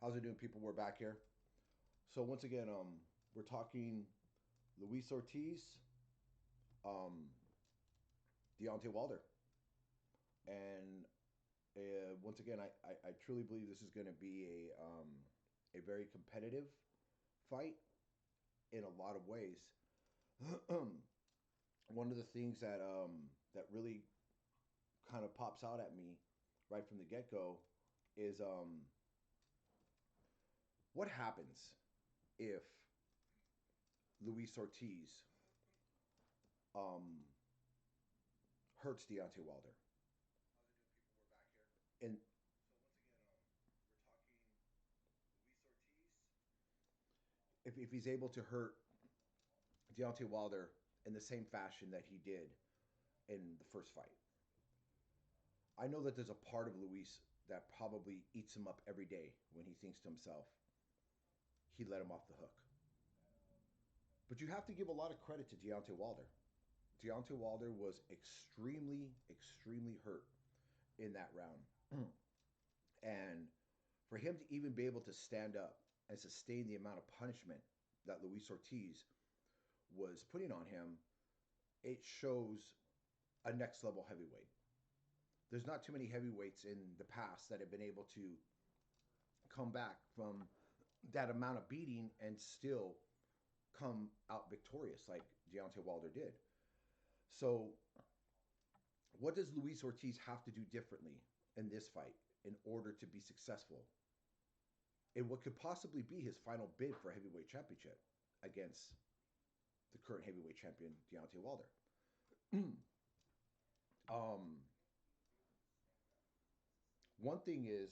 How's it doing, people? We're back here. So once again, we're talking Luis Ortiz, um, Deontay Wilder, and once again, I truly believe this is going to be a very competitive fight in a lot of ways. One of the things that really kind of pops out at me right from the get go is what happens if Luis Ortiz um, hurts Deontay Wilder. How's it doing, people? We're back here. And so once again, we're talking Luis Ortiz. If he's able to hurt Deontay Wilder in the same fashion that he did in the first fight, I know that there's a part of Luis that probably eats him up every day when he thinks to himself, he let him off the hook. But you have to give a lot of credit to Deontay Wilder. Deontay Wilder was extremely, extremely hurt in that round. And for him to even be able to stand up and sustain the amount of punishment that Luis Ortiz was putting on him, it shows a next level heavyweight. There's not too many heavyweights in the past that have been able to come back from that amount of beating and still come out victorious like Deontay Wilder did. So, what does Luis Ortiz have to do differently in this fight in order to be successful in what could possibly be his final bid for a heavyweight championship against the current heavyweight champion Deontay Wilder? um, One thing is,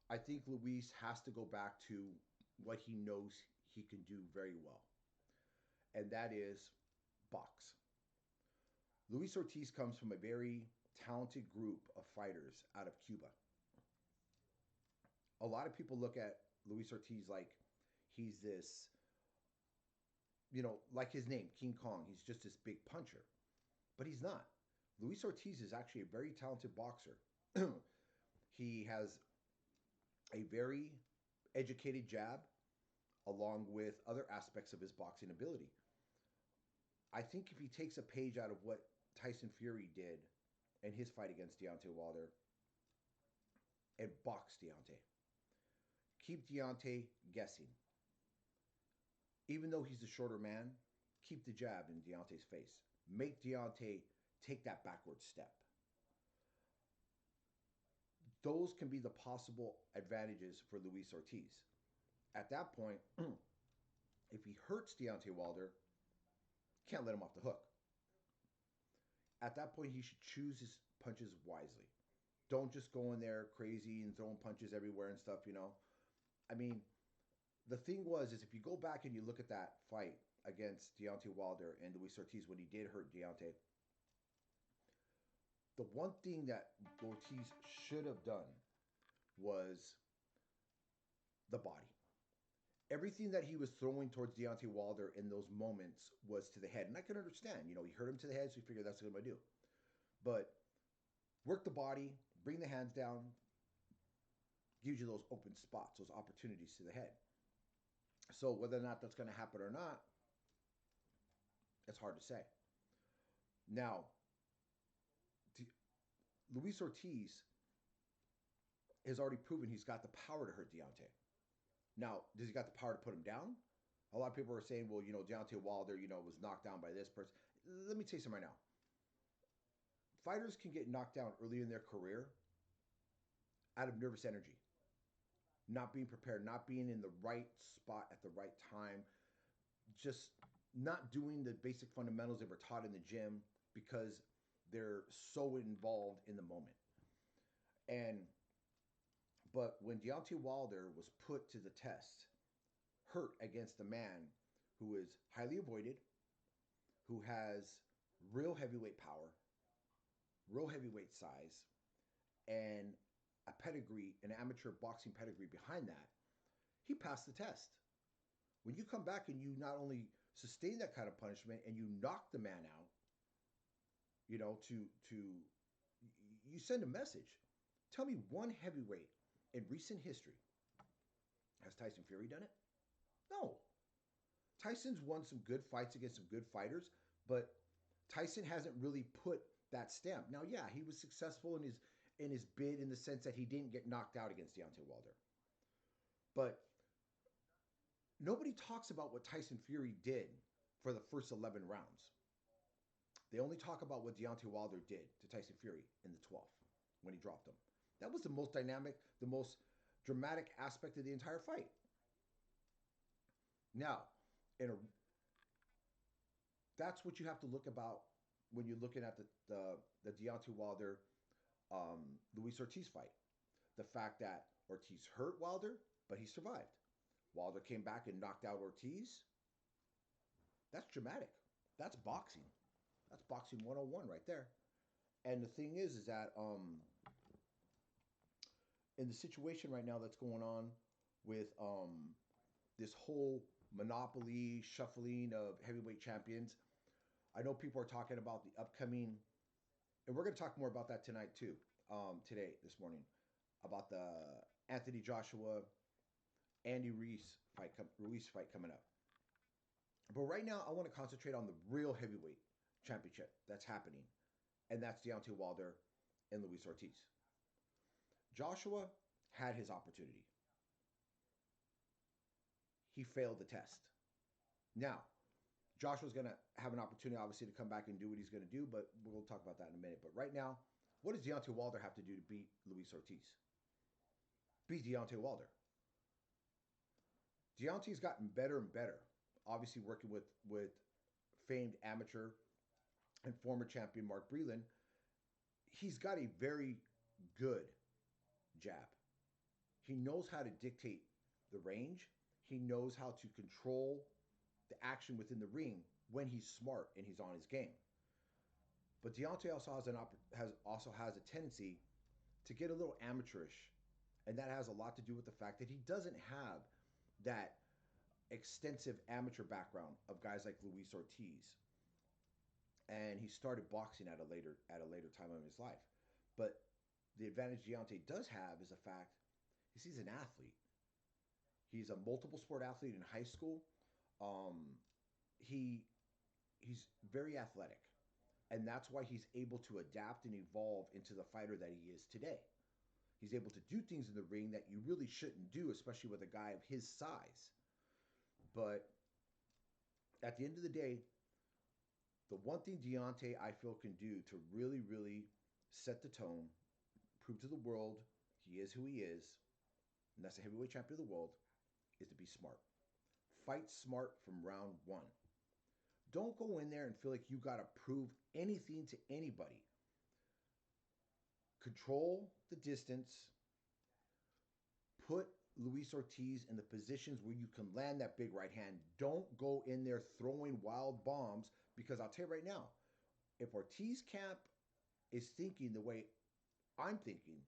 I think Luis has to go back to what he knows he can do very well, and that is box. Luis Ortiz comes from a very talented group of fighters out of Cuba. A lot of people look at Luis Ortiz like he's this, like his name, King Kong. He's just this big puncher. But he's not. Luis Ortiz is actually a very talented boxer. He has a very educated jab along with other aspects of his boxing ability. I think if he takes a page out of what Tyson Fury did in his fight against Deontay Wilder and box Deontay, keep Deontay guessing. Even though he's the shorter man, keep the jab in Deontay's face. Make Deontay take that backward step. Those can be the possible advantages for Luis Ortiz. At that point, if he hurts Deontay Wilder, can't let him off the hook. At that point, he should choose his punches wisely. Don't just go in there crazy and throwing punches everywhere and stuff. I mean, the thing is if you go back and you look at that fight against Deontay Wilder and Luis Ortiz when he did hurt Deontay, the one thing that Ortiz should have done was the body. Everything that he was throwing towards Deontay Wilder in those moments was to the head. And I can understand, he hurt him to the head, so he figured that's what I'm going to do. But work the body, bring the hands down, gives you those open spots, those opportunities to the head. So whether or not that's going to happen or not, it's hard to say. Now, Luis Ortiz has already proven he's got the power to hurt Deontay. Now, does he got the power to put him down? A lot of people are saying, well, Deontay Wilder, was knocked down by this person. Let me tell you something right now. Fighters can get knocked down early in their career out of nervous energy, not being prepared, not being in the right spot at the right time, just not doing the basic fundamentals that were taught in the gym because they're so involved in the moment. But when Deontay Wilder was put to the test, hurt against a man who is highly avoided, who has real heavyweight power, real heavyweight size, and a pedigree, an amateur boxing pedigree behind that, he passed the test. When you come back and you not only sustain that kind of punishment and you knock the man out, to you send a message. Tell me one heavyweight in recent history Has Tyson Fury done it? No. Tyson's won some good fights against some good fighters, but Tyson hasn't really put that stamp. Now, yeah, he was successful in his bid in the sense that he didn't get knocked out against Deontay Wilder. But nobody talks about what Tyson Fury did for the first 11 rounds. They only talk about what Deontay Wilder did to Tyson Fury in the 12th when he dropped him. That was the most dynamic, the most dramatic aspect of the entire fight. Now, in a, that's what you have to look about when you're looking at the Deontay Wilder Luis Ortiz fight. The fact that Ortiz hurt Wilder, but he survived. Wilder came back and knocked out Ortiz. That's dramatic. That's boxing. That's boxing 101 right there. And the thing is that in the situation right now that's going on with this whole monopoly shuffling of heavyweight champions, I know people are talking about the upcoming, and we're going to talk more about that tonight too, today, this morning, about the Anthony Joshua, Andy Ruiz fight coming up. But right now, I want to concentrate on the real heavyweight championship that's happening, and that's Deontay Wilder and Luis Ortiz. Joshua had his opportunity. He failed the test. Now, Joshua's going to have an opportunity, obviously, to come back and do what he's going to do, but we'll talk about that in a minute. But right now, what does Deontay Wilder have to do to beat Luis Ortiz? Beat Deontay Wilder. Deontay's gotten better and better, obviously working with famed amateur and former champion Mark Breland. He's got a very good jab. He knows how to dictate the range. He knows how to control the action within the ring when he's smart and he's on his game. But Deontay also has a tendency to get a little amateurish, and that has a lot to do with the fact that he doesn't have that extensive amateur background of guys like Luis Ortiz, and he started boxing at a later time of his life. But the advantage Deontay does have is the fact is he's an athlete. He's a multiple sport athlete in high school. Um, he he's very athletic, and that's why he's able to adapt and evolve into the fighter that he is today. He's able to do things in the ring that you really shouldn't do, especially with a guy of his size. But at the end of the day, the one thing Deontay I feel can do to really, really set the tone, prove to the world he is who he is, and that's the heavyweight champion of the world, is to be smart. Fight smart from round one. Don't go in there and feel like you got to prove anything to anybody. Control the distance. Put Luis Ortiz in the positions where you can land that big right hand. Don't go in there throwing wild bombs, because I'll tell you right now, if Ortiz camp is thinking the way I'm thinking,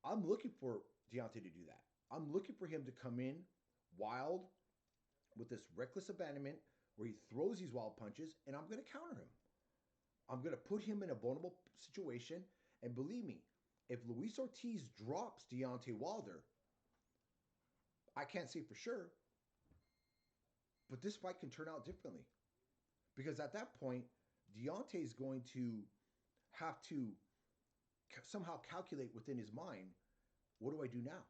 I'm looking for Deontay to do that. I'm looking for him to come in wild with this reckless abandonment where he throws these wild punches, and I'm going to counter him. I'm going to put him in a vulnerable situation. And believe me, if Luis Ortiz drops Deontay Wilder, I can't say for sure, but this fight can turn out differently. Because at that point, Deontay is going to have to somehow calculate within his mind, what do I do now?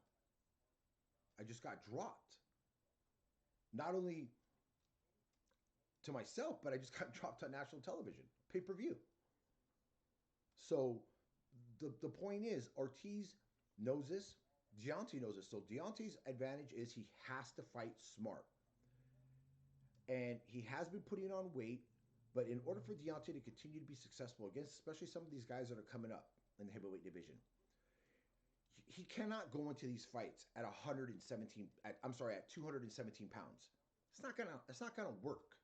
I just got dropped. Not only to myself, but I just got dropped on national television, pay-per-view. So the point is, Ortiz knows this. Deontay knows this. So Deontay's advantage is he has to fight smart. And he has been putting on weight, but in order for Deontay to continue to be successful against, especially some of these guys that are coming up in the heavyweight division, he cannot go into these fights at 117. At 217 pounds. It's not gonna work.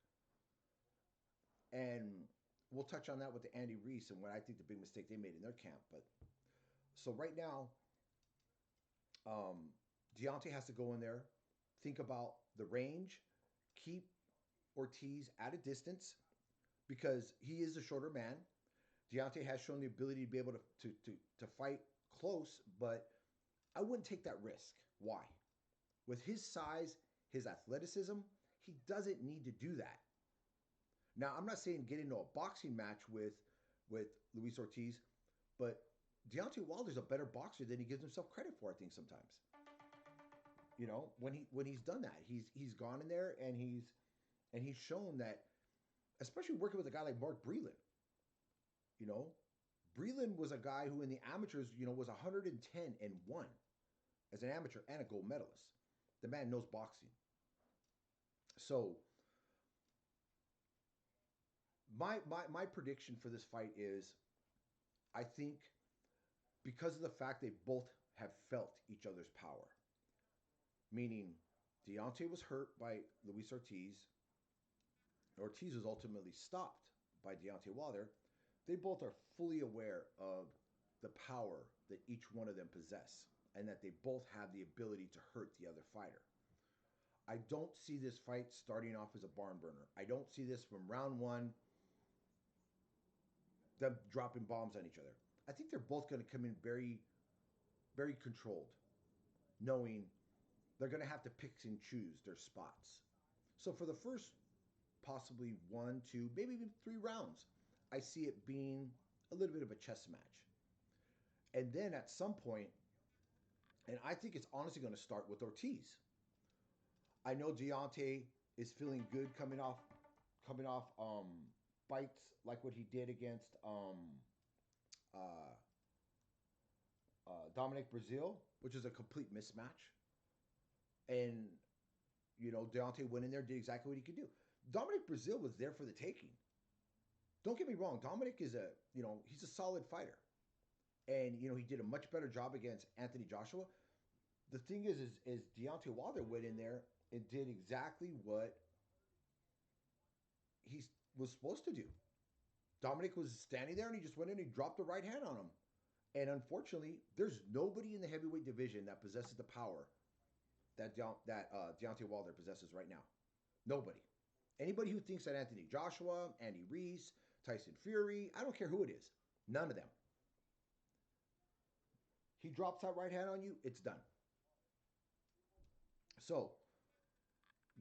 And we'll touch on that with the Andy Reese and what I think the big mistake they made in their camp. But so right now, Deontay has to go in there, think about the range, keep Ortiz at a distance because he is a shorter man. Deontay has shown the ability to be able to fight close, but I wouldn't take that risk. Why? With his size, his athleticism, he doesn't need to do that. Now, I'm not saying get into a boxing match with Luis Ortiz, but Deontay Wilder's a better boxer than he gives himself credit for. I think sometimes, when he's done that, he's gone in there and he's shown that, especially working with a guy like Mark Breland. You know, Breland was a guy who in the amateurs, was 110 and one as an amateur and a gold medalist. The man knows boxing. So my prediction for this fight is, I think, because of the fact they both have felt each other's power. Meaning, Deontay was hurt by Luis Ortiz. Ortiz was ultimately stopped by Deontay Wilder. They both are fully aware of the power that each one of them possess, and that they both have the ability to hurt the other fighter. I don't see this fight starting off as a barn burner. I don't see this from round one, them dropping bombs on each other. I think they're both going to come in very, very controlled, knowing they're going to have to pick and choose their spots. So for the first possibly one, two, maybe even 3 rounds, I see it being a little bit of a chess match. And then at some point, and I think it's honestly going to start with Ortiz. I know Deontay is feeling good coming off bites like what he did against uh, Dominic Brazil, which is a complete mismatch. And Deontay went in there, did exactly what he could do. Dominic Brazil was there for the taking. Don't get me wrong, Dominic is he's a solid fighter, and he did a much better job against Anthony Joshua. The thing is Deontay Wilder went in there and did exactly what he was supposed to do. Dominic was standing there and he just went in and he dropped the right hand on him. And unfortunately, there's nobody in the heavyweight division that possesses the power that Deontay Wilder possesses right now. Nobody. Anybody who thinks that Anthony Joshua, Andy Reese, Tyson Fury, I don't care who it is, none of them. He drops that right hand on you, it's done. So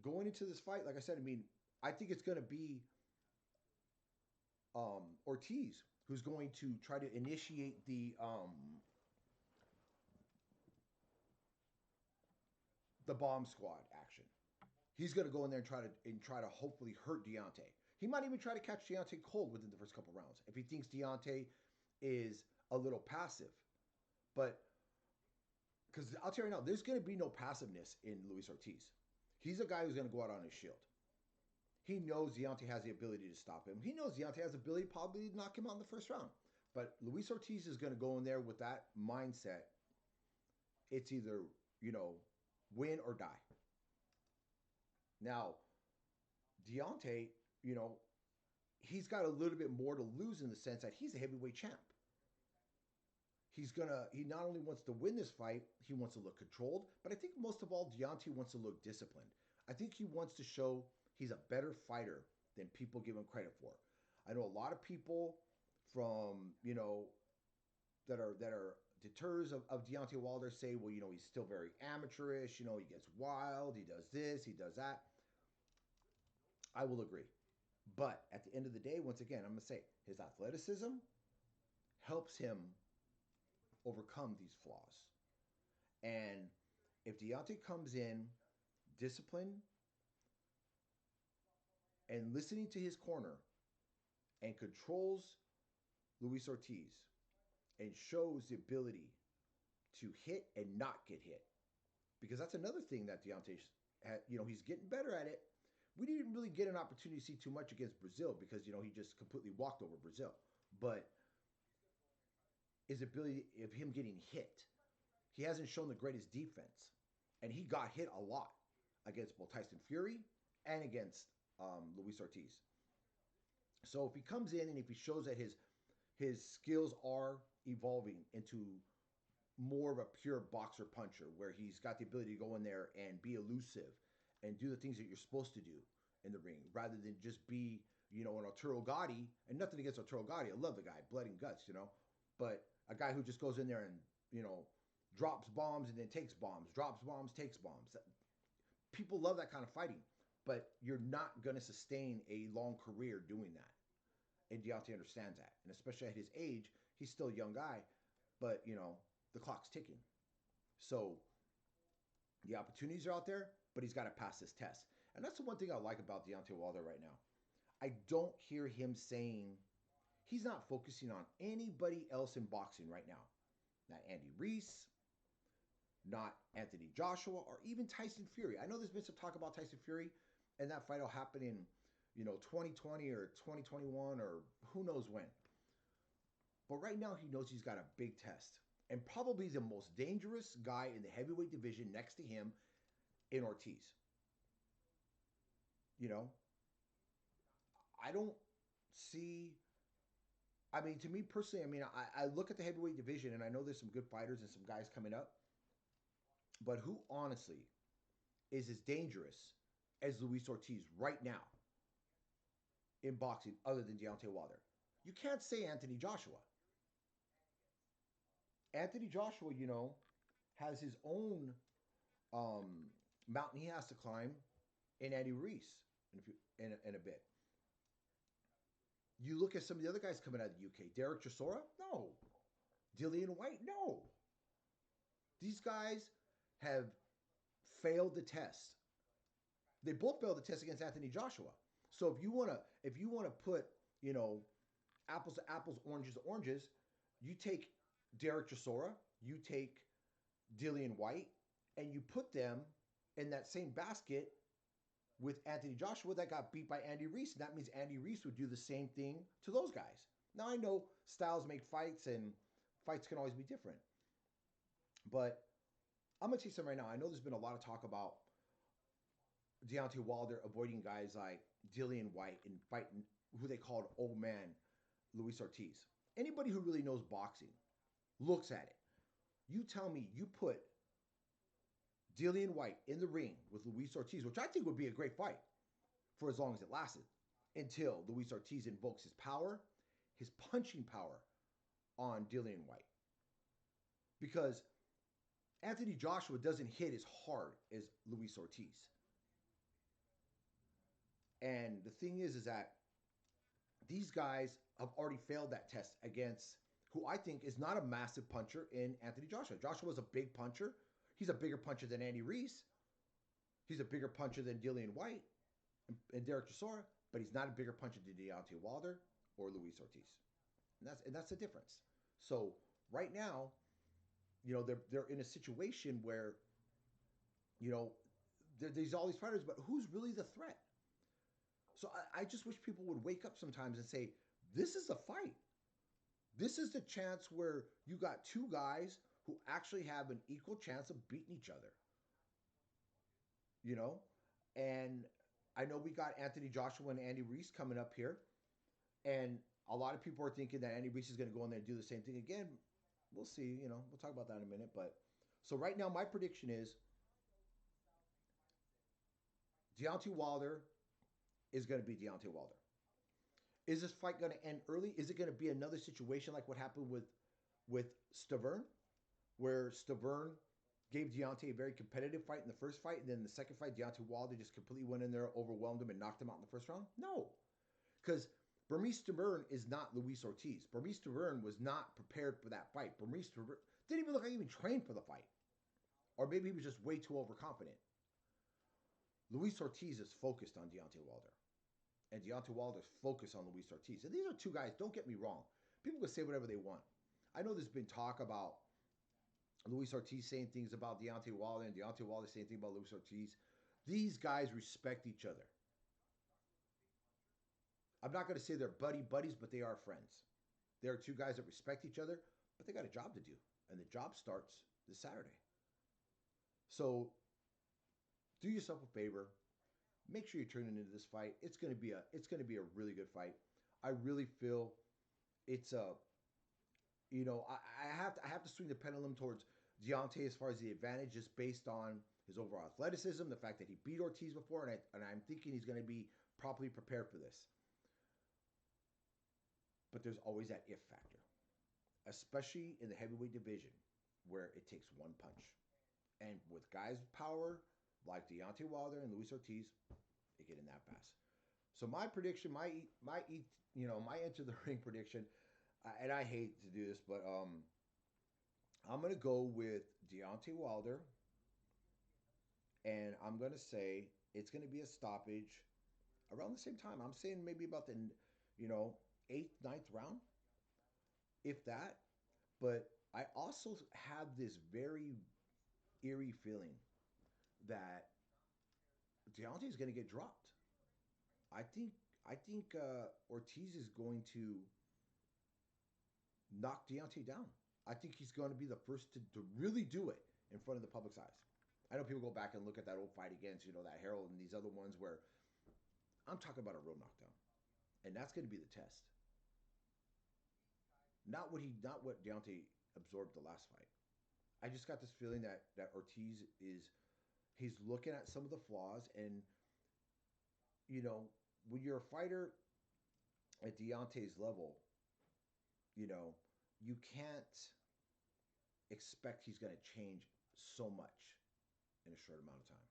going into this fight, like I said, I think it's going to be Ortiz who's going to try to initiate the bomb squad action. He's going to go in there and try to hopefully hurt Deontay. He might even try to catch Deontay cold within the first couple rounds if he thinks Deontay is a little passive. But because I'll tell you right now, there's going to be no passiveness in Luis Ortiz. He's a guy who's going to go out on his shield. He knows Deontay has the ability to stop him. He knows Deontay has the ability probably to knock him out in the first round. But Luis Ortiz is going to go in there with that mindset. It's either, win or die. Now, Deontay, he's got a little bit more to lose in the sense that he's a heavyweight champ. He not only wants to win this fight, he wants to look controlled, but I think most of all, Deontay wants to look disciplined. I think he wants to show he's a better fighter than people give him credit for. I know a lot of people from, that are deters of Deontay Wilder say, well, he's still very amateurish, he gets wild, he does this, he does that. I will agree. But at the end of the day, once again, I'm going to say his athleticism helps him overcome these flaws. And if Deontay comes in disciplined and listening to his corner and controls Luis Ortiz and shows the ability to hit and not get hit, because that's another thing that Deontay had, he's getting better at it. We didn't really get an opportunity to see too much against Brazil because, he just completely walked over Brazil. But his ability of him getting hit, he hasn't shown the greatest defense. And he got hit a lot against both Tyson Fury and against Luis Ortiz. So if he comes in and if he shows that his skills are evolving into more of a pure boxer puncher, where he's got the ability to go in there and be elusive and do the things that you're supposed to do in the ring, rather than just be, an Arturo Gatti. And nothing against Arturo Gatti, I love the guy, blood and guts, but a guy who just goes in there and drops bombs and then takes bombs, drops bombs, takes bombs. People love that kind of fighting, but you're not going to sustain a long career doing that. And Deontay understands that, and especially at his age, he's still a young guy, but the clock's ticking. So the opportunities are out there, but he's got to pass this test. And that's the one thing I like about Deontay Wilder right now. I don't hear him saying he's not focusing on anybody else in boxing right now. Not Andy Reese, not Anthony Joshua, or even Tyson Fury. I know there's been some talk about Tyson Fury, and that fight will happen in 2020 or 2021 or who knows when. But right now, he knows he's got a big test. And probably the most dangerous guy in the heavyweight division next to him in Ortiz. You know, I don't see. I mean, to me personally, I mean, I look at the heavyweight division and I know there's some good fighters and some guys coming up. But who honestly is as dangerous as Luis Ortiz right now in boxing other than Deontay Wilder? You can't say Anthony Joshua. Anthony Joshua, has his own mountain he has to climb in Andy Reese in a bit. You look at some of the other guys coming out of the UK. Derek Chisora? No. Dillian White? No. These guys have failed the test. They both failed the test against Anthony Joshua. So if you wanna put, apples to apples, oranges to oranges, you take Derek Chisora, you take Dillian White, and you put them in that same basket with Anthony Joshua that got beat by Andy Reese. And that means Andy Reese would do the same thing to those guys. Now I know styles make fights and fights can always be different. But I'm going to tell you something right now. I know there's been a lot of talk about Deontay Wilder avoiding guys like Dillian White and fighting who they called old man Luis Ortiz. Anybody who really knows boxing looks at it. You tell me you put Dillian White in the ring with Luis Ortiz, which I think would be a great fight for as long as it lasted, until Luis Ortiz invokes his power, his punching power on Dillian White. Because Anthony Joshua doesn't hit as hard as Luis Ortiz. And the thing is that these guys have already failed that test against who I think is not a massive puncher in Anthony Joshua. Joshua is a big puncher. He's a bigger puncher than Andy Reese. He's a bigger puncher than Dillian White and Derek Chisora, but he's not a bigger puncher than Deontay Wilder or Luis Ortiz. And that's the difference. So right now, they're in a situation where, there's all these fighters, but who's really the threat? So I just wish people would wake up sometimes and say, this is a fight. This is the chance where you got two guys who actually have an equal chance of beating each other. And I know we got Anthony Joshua and Andy Reese coming up here. And a lot of people are thinking that Andy Reese is going to go in there and do the same thing again. We'll see, we'll talk about that in a minute. But so right now, my prediction is Deontay Wilder is going to be Deontay Wilder. Is this fight going to end early? Is it going to be another situation like what happened with Stavern, where Stavern gave Deontay a very competitive fight in the first fight, and then the second fight, Deontay Wilder just completely went in there, overwhelmed him, and knocked him out in the first round? No. Because Bermese Stavern is not Luis Ortiz. Bermese Stavern was not prepared for that fight. Bermese Stavern didn't even look like he even trained for the fight. Or maybe he was just way too overconfident. Luis Ortiz is focused on Deontay Wilder. And Deontay Wilder's focused on Luis Ortiz. And these are two guys, don't get me wrong. People can say whatever they want. I know there's been talk about Luis Ortiz saying things about Deontay Wilder and Deontay Wilder saying things about Luis Ortiz. These guys respect each other. I'm not going to say they're buddies, but they are friends. They are two guys that respect each other, but they got a job to do. And the job starts this Saturday. So do yourself a favor. Make sure you turn into this fight. It's going to be a really good fight. I really feel it's a, I have to swing the pendulum towards Deontay as far as the advantage, just based on his overall athleticism, the fact that he beat Ortiz before, and I'm thinking he's going to be properly prepared for this. But there's always that if factor, especially in the heavyweight division. where it takes one punch. And with guys with power like Deontay Wilder and Luis Ortiz, they get in that fast. So my prediction, my enter the ring prediction, and I hate to do this, but I'm gonna go with Deontay Wilder, and I'm gonna say it's gonna be a stoppage around the same time. I'm saying maybe about the, you know, eighth, ninth round, if that. But I also have this very eerie feeling that Deontay is going to get dropped. I think I think Ortiz is going to knock Deontay down. I think he's going to be the first to really do it in front of the public's eyes. I know people go back and look at that old fight against, that Harold and these other ones where I'm talking about a real knockdown. And that's going to be the test. Not what Deontay absorbed the last fight. I just got this feeling that Ortiz is he's looking at some of the flaws, and you know when you're a fighter at Deontay's level, you know you can't expect he's going to change so much in a short amount of time.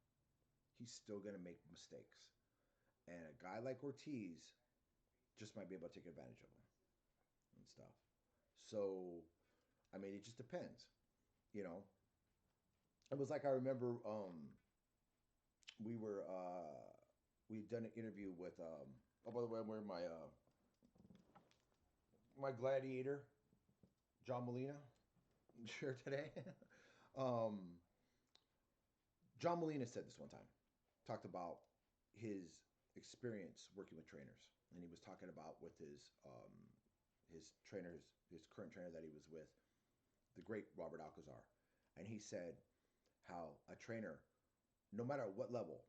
He's still going to make mistakes, and a guy like Ortiz just might be able to take advantage of him and stuff. So, I mean, it just depends. You know, it was like I remember we were we'd done an interview with oh, by the way, I'm wearing my gladiator John Molina shirt today. um, John Molina said this one time, talked about his experience working with trainers, and he was talking about with his trainers, his current trainer that he was with, the great Robert Alcazar, and he said how a trainer, no matter what level,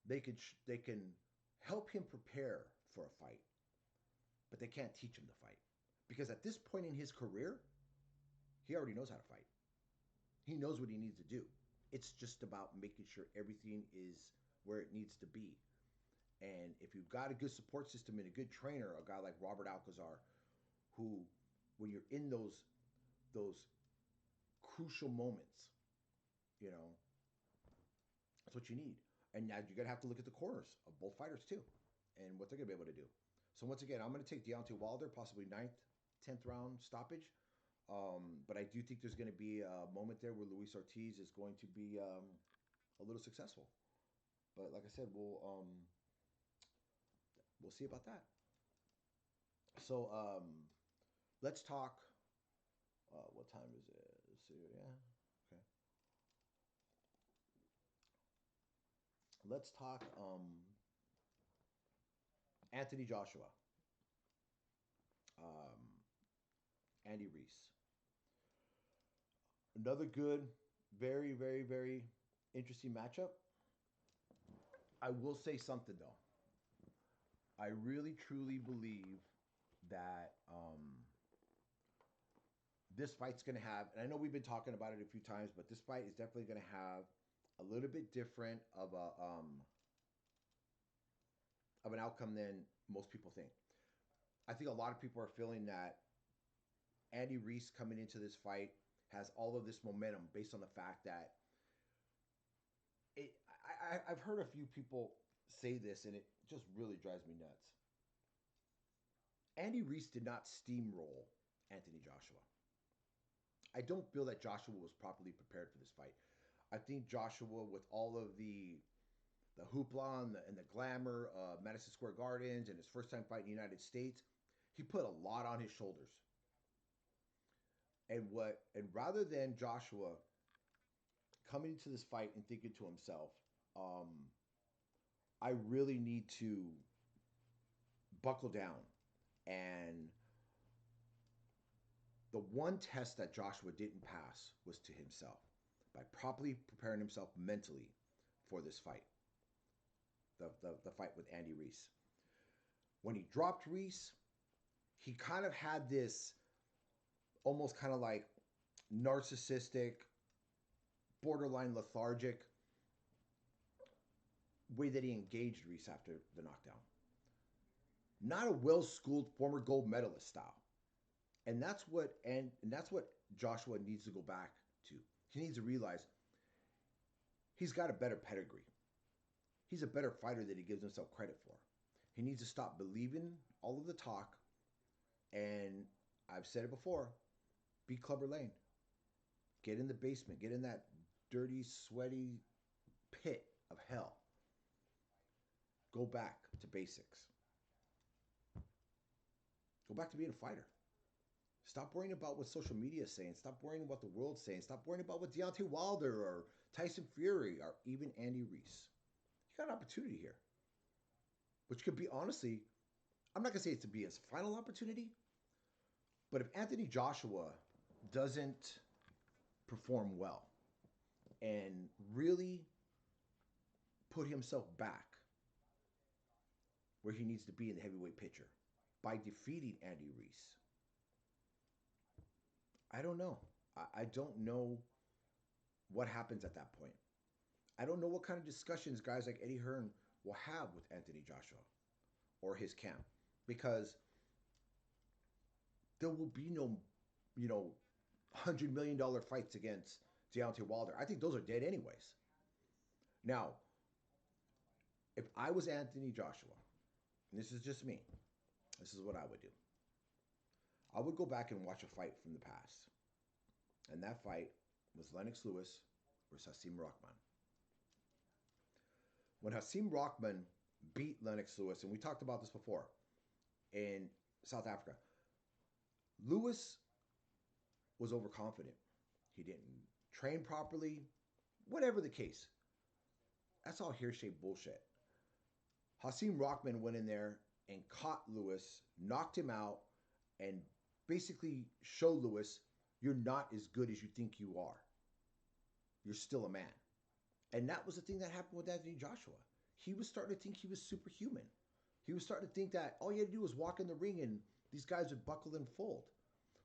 they can help him prepare for a fight, but they can't teach him to fight because at this point in his career, he already knows how to fight. He knows what he needs to do. It's just about making sure everything is where it needs to be. And if you've got a good support system and a good trainer, a guy like Robert Alcazar, who, when you're in those crucial moments, you know, that's what you need. And now you're gonna have to look at the corners of both fighters too, and what they're gonna be able to do. So once again, I'm gonna take Deontay Wilder, possibly ninth, 10th round stoppage. But I do think there's going to be a moment there where Luis Ortiz is going to be a little successful. But like I said, we'll see about that. So let's talk. What time is it? Let's see. Yeah. Okay. Let's talk Anthony Joshua, um, Andy Reese. Another good, very, very, very interesting matchup. I will say something though. I really truly believe that this fight's going to have, and I know we've been talking about it a few times, but this fight is definitely going to have a little bit different of an outcome than most people think. I think a lot of people are feeling that Andy Reese coming into this fight has all of this momentum based on the fact that I've heard a few people say this, and it just really drives me nuts. Andy Reese did not steamroll Anthony Joshua. I don't feel that Joshua was properly prepared for this fight. I think Joshua, with all of the hoopla and the glamour of Madison Square Gardens and his first time fighting in the United States, he put a lot on his shoulders. And rather than Joshua coming into this fight and thinking to himself, um, I really need to buckle down. And the one test that Joshua didn't pass was to himself by properly preparing himself mentally for this fight, the fight with Andy Reese. When he dropped Reese, he kind of had this almost kind of like narcissistic, borderline lethargic way that he engaged Reese after the knockdown. Not a well schooled former gold medalist style. And that's what Joshua needs to go back to. He needs to realize he's got a better pedigree. He's a better fighter than he gives himself credit for. He needs to stop believing all of the talk. And I've said it before, be Clubber Lane. Get in the basement. Get in that dirty, sweaty pit of hell. Go back to basics. Go back to being a fighter. Stop worrying about what social media is saying. Stop worrying about the world's saying. Stop worrying about what Deontay Wilder or Tyson Fury or even Andy Reese. You got an opportunity here, which could be honestly, I'm not going to say it's to be his final opportunity, but if Anthony Joshua doesn't perform well and really put himself back where he needs to be in the heavyweight picture by defeating Andy Reese, I don't know. I don't know what happens at that point. I don't know what kind of discussions guys like Eddie Hearn will have with Anthony Joshua or his camp because there will be no, $100 million fights against Deontay Wilder. I think those are dead anyways. Now, if I was Anthony Joshua, and this is just me, this is what I would do. I would go back and watch a fight from the past. And that fight was Lennox Lewis versus Hasim Rahman. When Hasim Rahman beat Lennox Lewis, and we talked about this before, in South Africa, Lewis was overconfident. He didn't train properly, whatever the case. That's all hearsay bullshit. Hasim Rahman went in there and caught Lewis, knocked him out, and basically showed Lewis, you're not as good as you think you are. You're still a man. And that was the thing that happened with Anthony Joshua. He was starting to think he was superhuman. He was starting to think that all you had to do was walk in the ring and these guys would buckle and fold.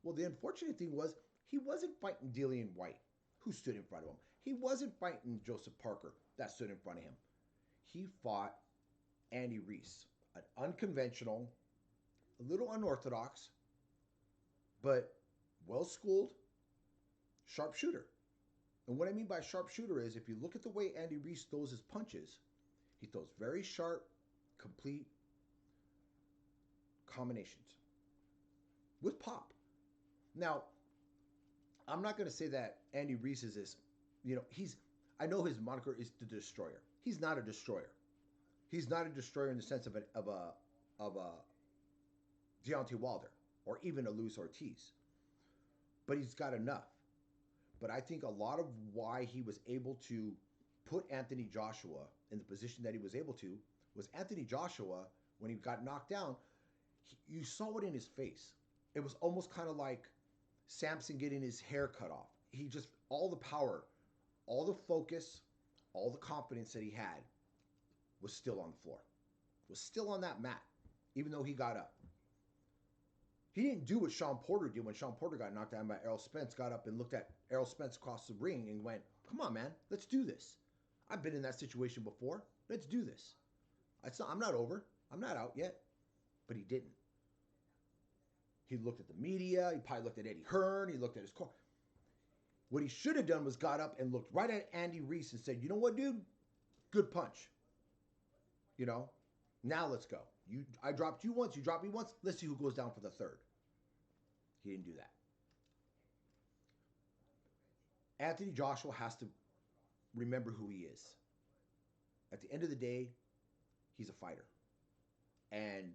Well, the unfortunate thing was he wasn't fighting Dillian White, who stood in front of him. He wasn't fighting Joseph Parker, that stood in front of him. He fought Andy Reese, an unconventional, a little unorthodox, but well-schooled sharpshooter. And what I mean by sharpshooter is if you look at the way Andy Reese throws his punches, he throws very sharp, complete combinations with pop. Now, I'm not going to say that Andy Reese is this, I know his moniker is the Destroyer. He's not a destroyer. He's not a destroyer in the sense of a Deontay Wilder or even a Luis Ortiz. But he's got enough. But I think a lot of why he was able to put Anthony Joshua in the position that he was able to was Anthony Joshua, when he got knocked down, you saw it in his face. It was almost kind of like Samson getting his hair cut off. He just, all the power, all the focus, all the confidence that he had was still on the floor, was still on that mat, even though he got up. He didn't do what Sean Porter did when Sean Porter got knocked down by Errol Spence, got up and looked at Errol Spence across the ring and went, come on, man, let's do this. I've been in that situation before. Let's do this. I'm not over. I'm not out yet. But he didn't. He looked at the media. He probably looked at Eddie Hearn. He looked at his car. What he should have done was got up and looked right at Andy Reese and said, you know what, dude? Good punch. Now let's go. I dropped you once. You dropped me once. Let's see who goes down for the third. He didn't do that. Anthony Joshua has to remember who he is. At the end of the day, he's a fighter. And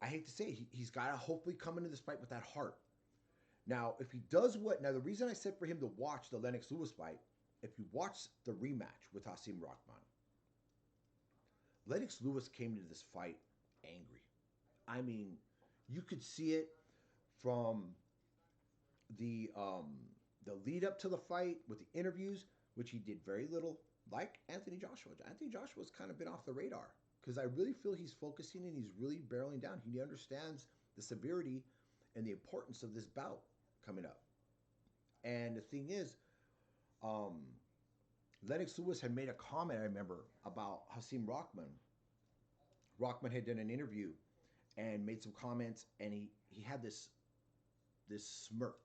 I hate to say he's got to hopefully come into this fight with that heart. Now, if he does now the reason I said for him to watch the Lennox Lewis fight, if you watch the rematch with Hasim Rahman, Lennox Lewis came into this fight angry. I mean, you could see it from the lead up to the fight with the interviews, which he did very little, like Anthony Joshua. Anthony Joshua's kind of been off the radar because I really feel he's focusing and he's really barreling down. He understands the severity and the importance of this bout coming up. And the thing is, Lennox Lewis had made a comment, I remember, about Hasim Rahman. Rahman had done an interview and made some comments, and he had this smirk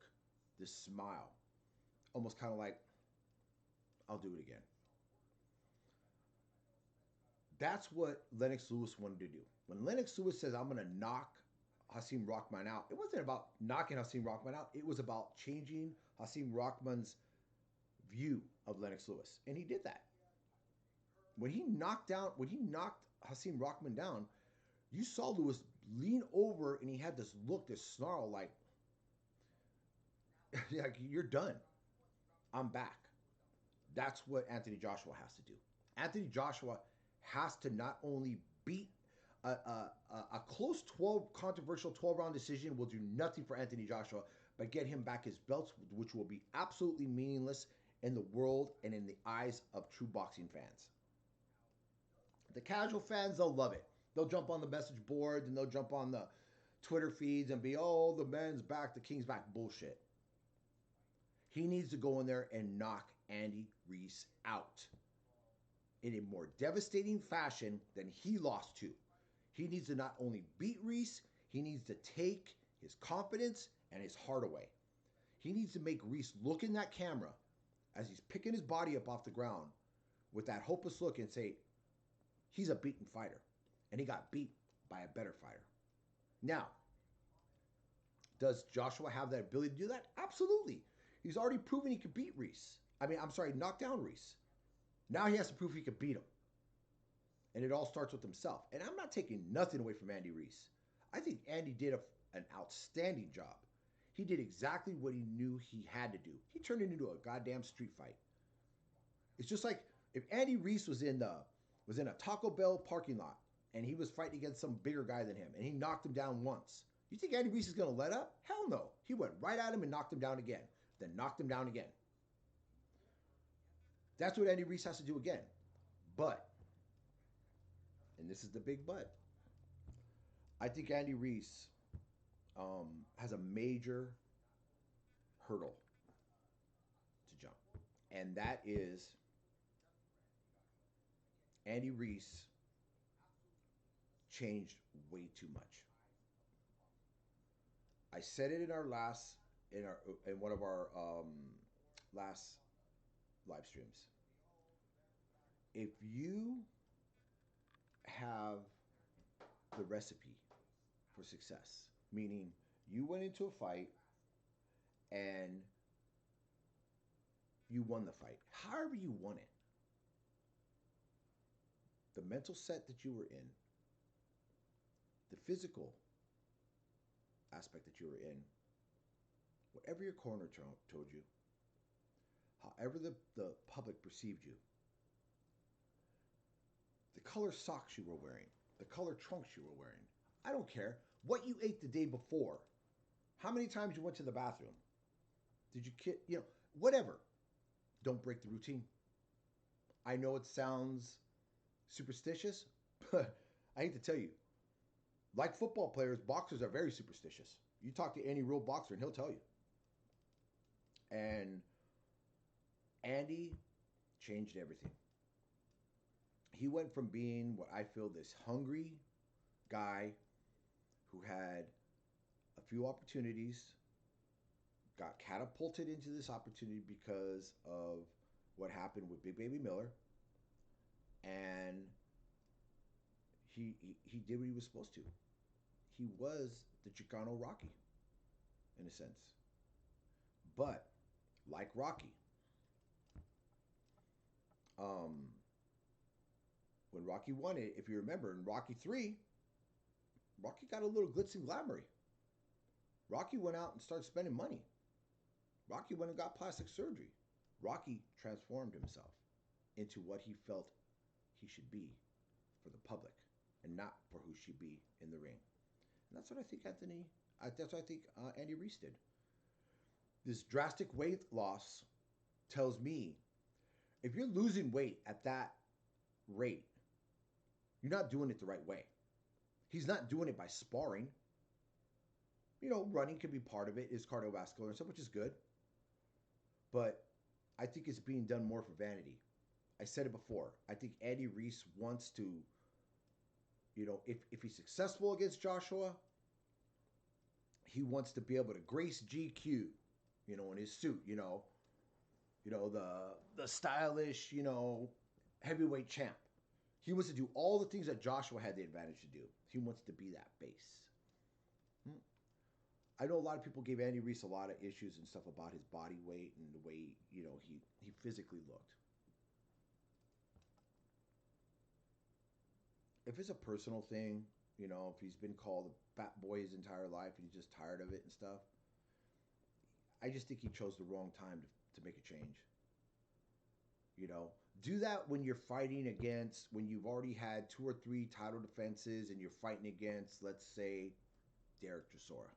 this smile, almost kind of like, I'll do it again. That's what Lennox Lewis wanted to do. When Lennox Lewis says, I'm going to knock Hasim Rahman out, it wasn't about knocking Hasim Rahman out. It was about changing Hasim Rahman's view of Lennox Lewis. And he did that. When he knocked Hasim Rahman down, you saw Lewis lean over and he had this look, this snarl, like, like you're done. I'm back. That's what Anthony Joshua has to do. Anthony Joshua has to not only beat a close 12 controversial 12 round decision will do nothing for Anthony Joshua, but get him back his belts, which will be absolutely meaningless in the world and in the eyes of true boxing fans. The casual fans, they'll love it. They'll jump on the message boards and they'll jump on the Twitter feeds and be, oh, the man's back, the king's back. Bullshit. He needs to go in there and knock Andy Reese out in a more devastating fashion than he lost to. He needs to not only beat Reese, he needs to take his confidence and his heart away. He needs to make Reese look in that camera as he's picking his body up off the ground with that hopeless look and say, he's a beaten fighter. And he got beat by a better fighter. Now, does Joshua have that ability to do that? Absolutely. He's already proven he could beat Reese. I'm sorry, knock down Reese. Now he has to prove he could beat him. And it all starts with himself. And I'm not taking nothing away from Andy Reese. I think Andy did an outstanding job. He did exactly what he knew he had to do. He turned it into a goddamn street fight. It's just like if Andy Reese was in a Taco Bell parking lot and he was fighting against some bigger guy than him and he knocked him down once. You think Andy Reese is going to let up? Hell no. He went right at him and knocked him down again. Then knocked him down again. That's what Andy Reese has to do again. But, and this is the big but, I think Andy Reese has a major hurdle to jump. And that is Andy Reese changed way too much. I said it in one of our last live streams. If you have the recipe for success, meaning you went into a fight and you won the fight, however you won it, the mental set that you were in, the physical aspect that you were in, whatever your corner told you, however the public perceived you, the color socks you were wearing, the color trunks you were wearing, I don't care. What you ate the day before, how many times you went to the bathroom, did you whatever. Don't break the routine. I know it sounds superstitious, but I hate to tell you, like football players, boxers are very superstitious. You talk to any real boxer and he'll tell you. And Andy changed everything. He went from being what I feel this hungry guy who had a few opportunities, got catapulted into this opportunity because of what happened with Big Baby Miller, and he did what he was supposed to. He was the Chicano Rocky, in a sense. But like Rocky, when Rocky won it, if you remember, in Rocky 3, Rocky got a little glitz and glamoury. Rocky went out and started spending money. Rocky went and got plastic surgery. Rocky transformed himself into what he felt he should be for the public and not for who she be in the ring. And that's what I think that's what I think Andy Reese did. This drastic weight loss tells me if you're losing weight at that rate, you're not doing it the right way. He's not doing it by sparring. Running can be part of it, is cardiovascular and stuff, which is good. But I think it's being done more for vanity. I said it before. I think Andy Reese wants to, if he's successful against Joshua, he wants to be able to grace GQ, in his suit, the stylish, heavyweight champ. He wants to do all the things that Joshua had the advantage to do. He wants to be that base. Hmm. I know a lot of people gave Andy Reese a lot of issues and stuff about his body weight and the way, he physically looked. If it's a personal thing, if he's been called a fat boy his entire life and he's just tired of it and stuff, I just think he chose the wrong time to make a change. Do that when you're fighting against, when you've already had two or three title defenses and you're fighting against, let's say, Derek Chisora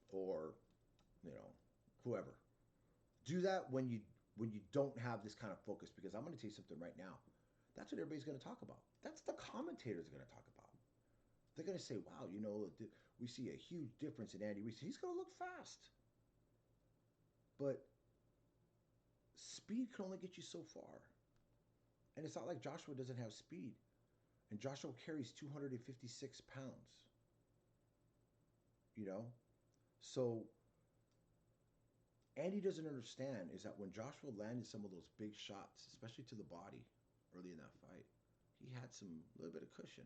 or, you know, whoever. Do that when you don't have this kind of focus, because I'm going to tell you something right now. That's what everybody's going to talk about. That's the commentators are going to talk about. They're going to say, wow, we see a huge difference in Andy Reese. He's going to look fast. But speed can only get you so far. And it's not like Joshua doesn't have speed. And Joshua carries 256 pounds. So Andy doesn't understand is that when Joshua landed some of those big shots, especially to the body early in that fight, he had some little bit of cushion.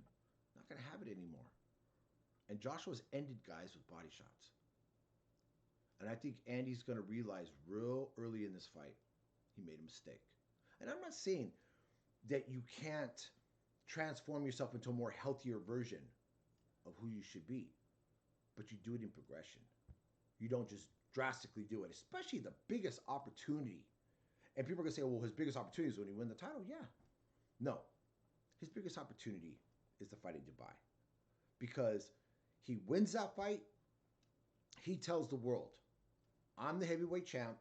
Not going to have it anymore. And Joshua's ended guys with body shots. And I think Andy's going to realize real early in this fight he made a mistake. And I'm not saying that you can't transform yourself into a more healthier version of who you should be, but you do it in progression. You don't just drastically do it, especially the biggest opportunity. And people are going to say, well, his biggest opportunity is when he wins the title. Yeah. No. His biggest opportunity is the fight in Dubai. Because he wins that fight, he tells the world, I'm the heavyweight champ.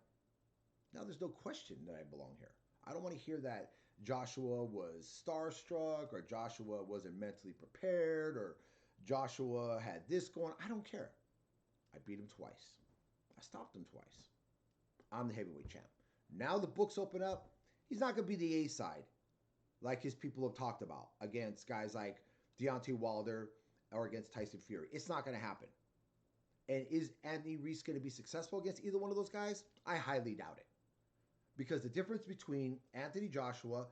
Now there's no question that I belong here. I don't want to hear that Joshua was starstruck or Joshua wasn't mentally prepared or Joshua had this going. I don't care. I beat him twice. I stopped him twice. I'm the heavyweight champ. Now the books open up. He's not going to be the A side like his people have talked about against guys like Deontay Wilder or against Tyson Fury. It's not going to happen. And is Anthony Reese going to be successful against either one of those guys? I highly doubt it. Because the difference between Anthony Joshua,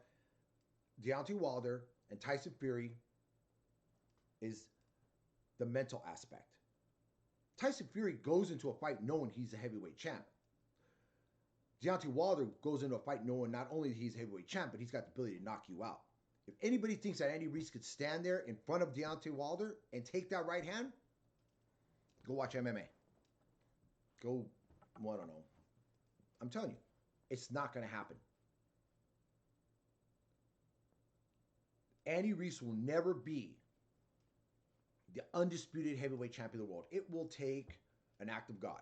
Deontay Wilder, and Tyson Fury is the mental aspect. Tyson Fury goes into a fight knowing he's a heavyweight champ. Deontay Wilder goes into a fight knowing not only he's a heavyweight champ, but he's got the ability to knock you out. If anybody thinks that Andy Reese could stand there in front of Deontay Wilder and take that right hand, go watch MMA. Go, well, I don't know. I'm telling you, it's not going to happen. Andy Reese will never be the undisputed heavyweight champion of the world. It will take an act of God.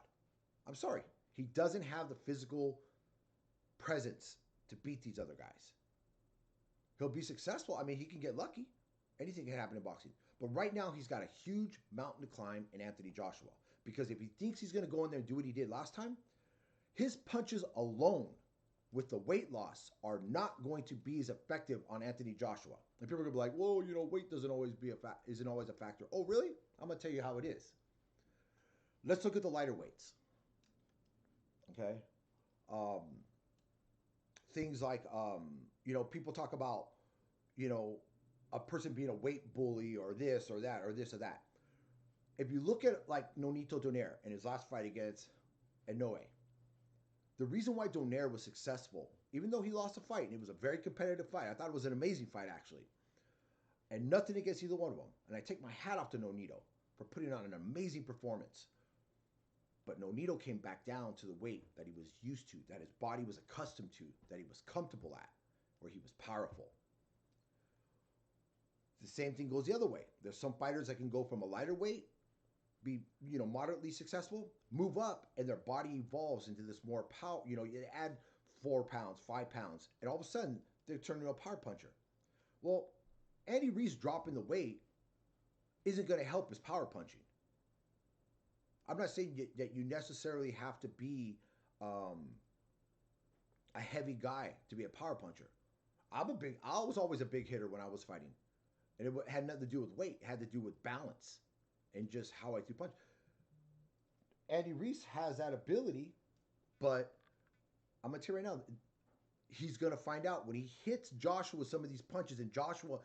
I'm sorry. He doesn't have the physical presence to beat these other guys. He'll be successful. I mean, he can get lucky. Anything can happen in boxing. But right now, he's got a huge mountain to climb in Anthony Joshua. Because if he thinks he's going to go in there and do what he did last time, his punches alone with the weight loss are not going to be as effective on Anthony Joshua. And people are going to be like, whoa, weight isn't always a factor. Oh, really? I'm going to tell you how it is. Let's look at the lighter weights. Okay? Things like, people talk about, a person being a weight bully or this or that or this or that. If you look at like Nonito Donaire in his last fight against Inoue, the reason why Donaire was successful, even though he lost a fight, and it was a very competitive fight, I thought it was an amazing fight actually, and nothing against either one of them. And I take my hat off to Nonito for putting on an amazing performance. But Nonito came back down to the weight that he was used to, that his body was accustomed to, that he was comfortable at, where he was powerful. The same thing goes the other way. There's some fighters that can go from a lighter weight, be moderately successful, move up, and their body evolves into this more power. You add 4 pounds, 5 pounds, and all of a sudden they're turning into a power puncher. Well, Andy Reese dropping the weight isn't going to help his power punching. I'm not saying that you necessarily have to be a heavy guy to be a power puncher. I was always a big hitter when I was fighting. And it had nothing to do with weight. It had to do with balance and just how I threw punch. Andy Reese has that ability But I'm gonna tell you right now, he's gonna find out when he hits Joshua with some of these punches, and Joshua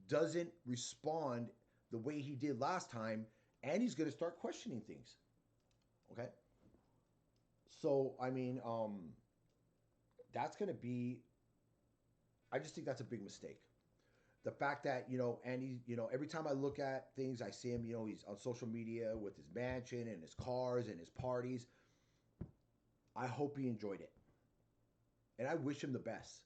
doesn't respond the way he did last time, and he's gonna start questioning things. Okay, so I mean, that's gonna be. I just think that's a big mistake. The fact that Andy, every time I look at things, I see him. He's on social media with his mansion and his cars and his parties. I hope he enjoyed it, and I wish him the best.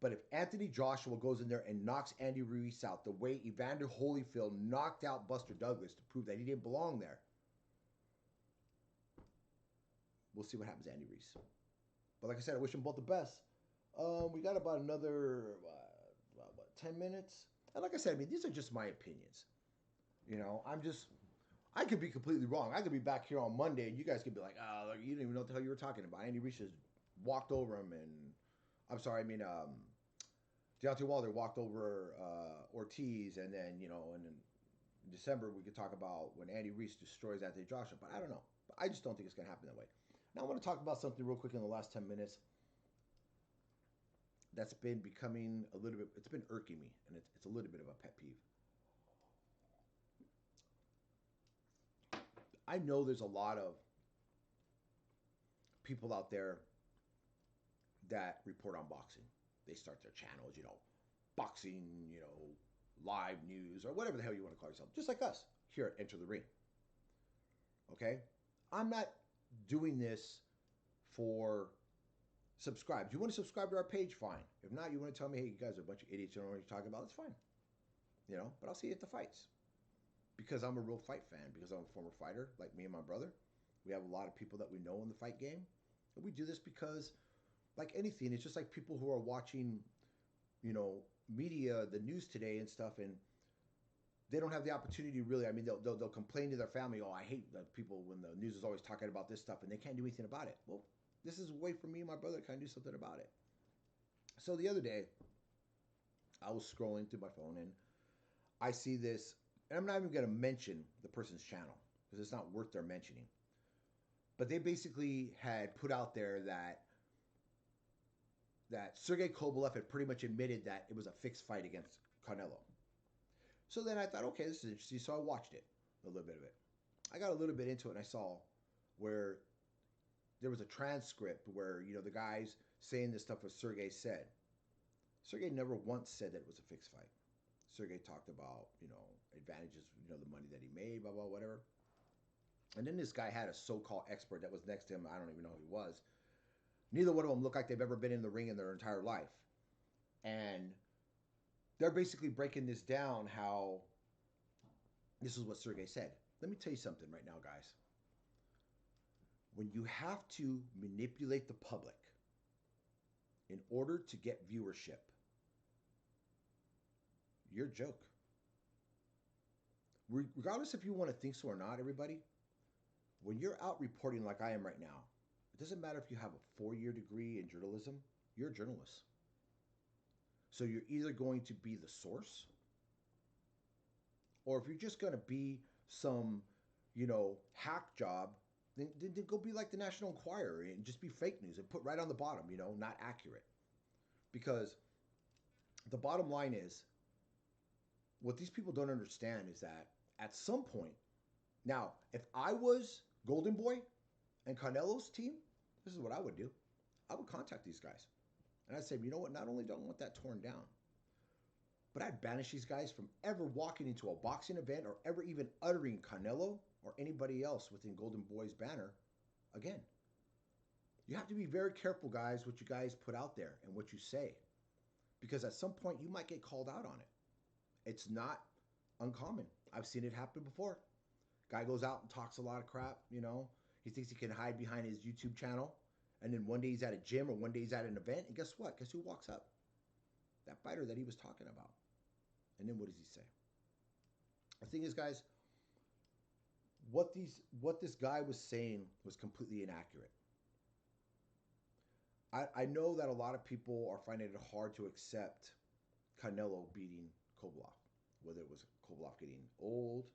But if Anthony Joshua goes in there and knocks Andy Ruiz out the way Evander Holyfield knocked out Buster Douglas to prove that he didn't belong there, we'll see what happens to Andy Ruiz. But like I said, I wish them both the best. We got about another 10 minutes, and like I said, I mean these are just my opinions. I could be completely wrong. I could be back here on Monday, and you guys could be like, "Oh, you didn't even know what the hell you were talking about." Andy Reich just walked over him, and I'm sorry, I mean, Deontay Wilder walked over Ortiz, and then and in December we could talk about when Andy Reich destroys Anthony Joshua. But I don't know. But I just don't think it's going to happen that way. Now I want to talk about something real quick in the last 10 minutes that's been becoming a little bit. It's been irking me, and it's a little bit of a pet peeve. I know there's a lot of people out there that report on boxing. They start their channels, boxing, live news or whatever the hell you want to call yourself, just like us here at Enter the Ring. Okay? I'm not doing this for subscribe. If you want to subscribe to our page, fine. If not, you want to tell me, hey, you guys are a bunch of idiots, you don't know what you're talking about, that's fine. But I'll see you at the fights. Because I'm a real fight fan, because I'm a former fighter, like me and my brother. We have a lot of people that we know in the fight game. And we do this because, like anything, it's just like people who are watching, media, the news today and stuff, and they don't have the opportunity really. I mean, they'll complain to their family, oh, I hate the people when the news is always talking about this stuff, and they can't do anything about it. Well, this is a way for me and my brother to kind of do something about it. So the other day, I was scrolling through my phone, and I see this, and I'm not even going to mention the person's channel because it's not worth their mentioning. But they basically had put out there that Sergey Kovalev had pretty much admitted that it was a fixed fight against Canelo. So then I thought, okay, this is interesting. So I watched it, a little bit of it. I got a little bit into it, and I saw where there was a transcript where, the guy's saying this stuff what Sergey said. Sergey never once said that it was a fixed fight. Sergey talked about, advantages, the money that he made, blah, blah, whatever. And then this guy had a so-called expert that was next to him. I don't even know who he was. Neither one of them look like they've ever been in the ring in their entire life. And they're basically breaking this down how this is what Sergey said. Let me tell you something right now, guys. When you have to manipulate the public in order to get viewership, you're a joke. Regardless if you want to think so or not, everybody, when you're out reporting like I am right now, it doesn't matter if you have a 4-year degree in journalism, you're a journalist. So you're either going to be the source, or if you're just going to be some, hack job, then go be like the National Enquirer and just be fake news and put right on the bottom, not accurate. Because the bottom line is, what these people don't understand is that at some point, now, if I was Golden Boy and Canelo's team, this is what I would do. I would contact these guys. And I'd say, you know what, not only do I want that torn down, but I'd banish these guys from ever walking into a boxing event or ever even uttering Canelo or anybody else within Golden Boy's banner again. You have to be very careful, guys, what you guys put out there and what you say. Because at some point, you might get called out on it. It's not uncommon. I've seen it happen before. Guy goes out and talks a lot of crap, He thinks he can hide behind his YouTube channel. And then one day he's at a gym or one day he's at an event. And guess what? Guess who walks up? That fighter that he was talking about. And then what does he say? The thing is, guys, what this guy was saying was completely inaccurate. I know that a lot of people are finding it hard to accept Canelo beating Kovalev. Whether it was Kovalev getting old,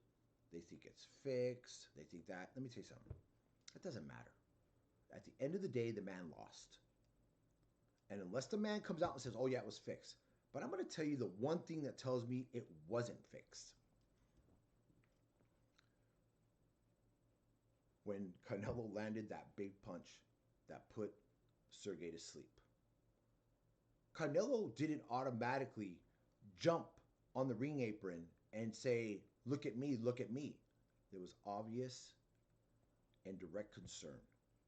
they think it's fixed, they think that. Let me tell you something. It doesn't matter. At the end of the day, the man lost. And unless the man comes out and says, oh, yeah, it was fixed. But I'm going to tell you the one thing that tells me it wasn't fixed. When Canelo landed that big punch that put Sergey to sleep. Canelo didn't automatically jump on the ring apron and say, look at me, look at me. There was obvious and direct concern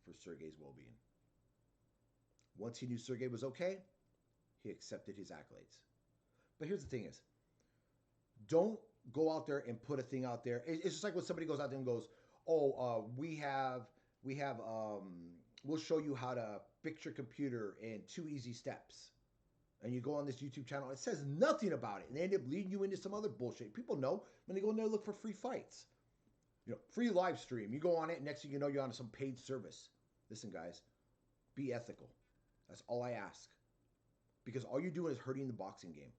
for Sergey's well being. Once he knew Sergey was okay, he accepted his accolades. But here's the thing is, don't go out there and put a thing out there. It's just like when somebody goes out there and goes, oh, we'll show you how to fix your computer in 2 easy steps. And you go on this YouTube channel, it says nothing about it. And they end up leading you into some other bullshit. People know when they go in there look for free fights. Free live stream. You go on it, and next thing you know, you're on some paid service. Listen, guys, be ethical. That's all I ask. Because all you're doing is hurting the boxing game.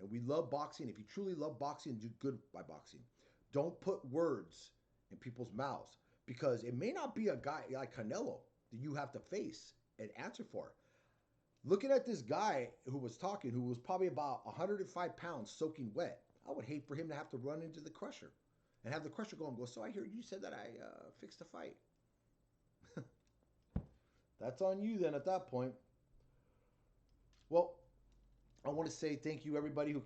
And we love boxing. If you truly love boxing, do good by boxing. Don't put words in people's mouths. Because it may not be a guy like Canelo that you have to face and answer for. Looking at this guy who was talking, who was probably about 105 pounds soaking wet, I would hate for him to have to run into the crusher and have the crusher go, so I hear you said that I fixed the fight. That's on you then at that point. Well, I want to say thank you everybody who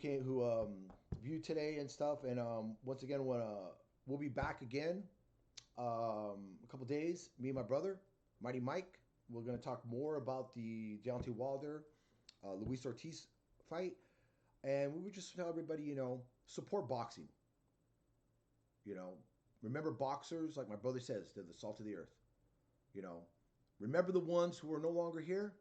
viewed today and stuff. And once again, we'll be back again a couple days. Me and my brother, Mighty Mike. We're going to talk more about the Deontay Wilder, Luis Ortiz fight. And we would just tell everybody, support boxing. Remember boxers, like my brother says, they're the salt of the earth. Remember the ones who are no longer here.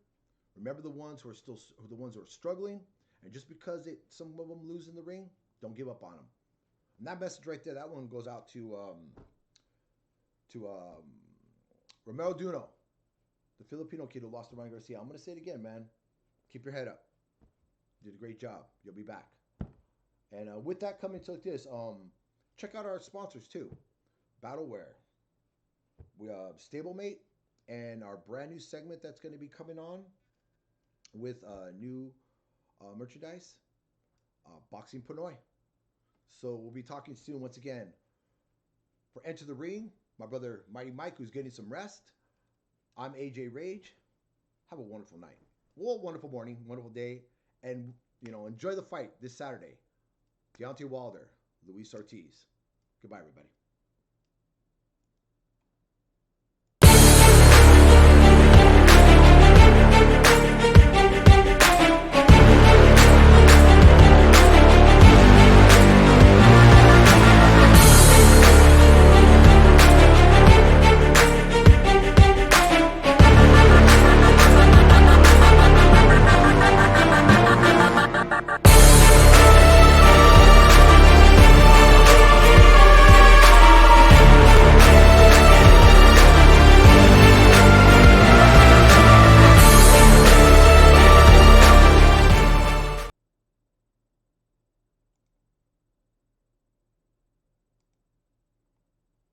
Remember the ones who are struggling. And just because some of them lose in the ring, don't give up on them. And that message right there, that one goes out to Romero Duno, the Filipino kid who lost to Ryan Garcia. I'm going to say it again, man. Keep your head up. You did a great job. You'll be back. And with that coming to like this, check out our sponsors too. Battleware, we Stablemate, and our brand new segment that's going to be coming on with new merchandise, Boxing Pinoy. So we'll be talking soon once again. For Enter the Ring, my brother Mighty Mike, who's getting some rest. I'm AJ Rage. Have a wonderful night. Well, wonderful morning, wonderful day. And, enjoy the fight this Saturday. Deontay Wilder, Luis Ortiz. Goodbye, everybody.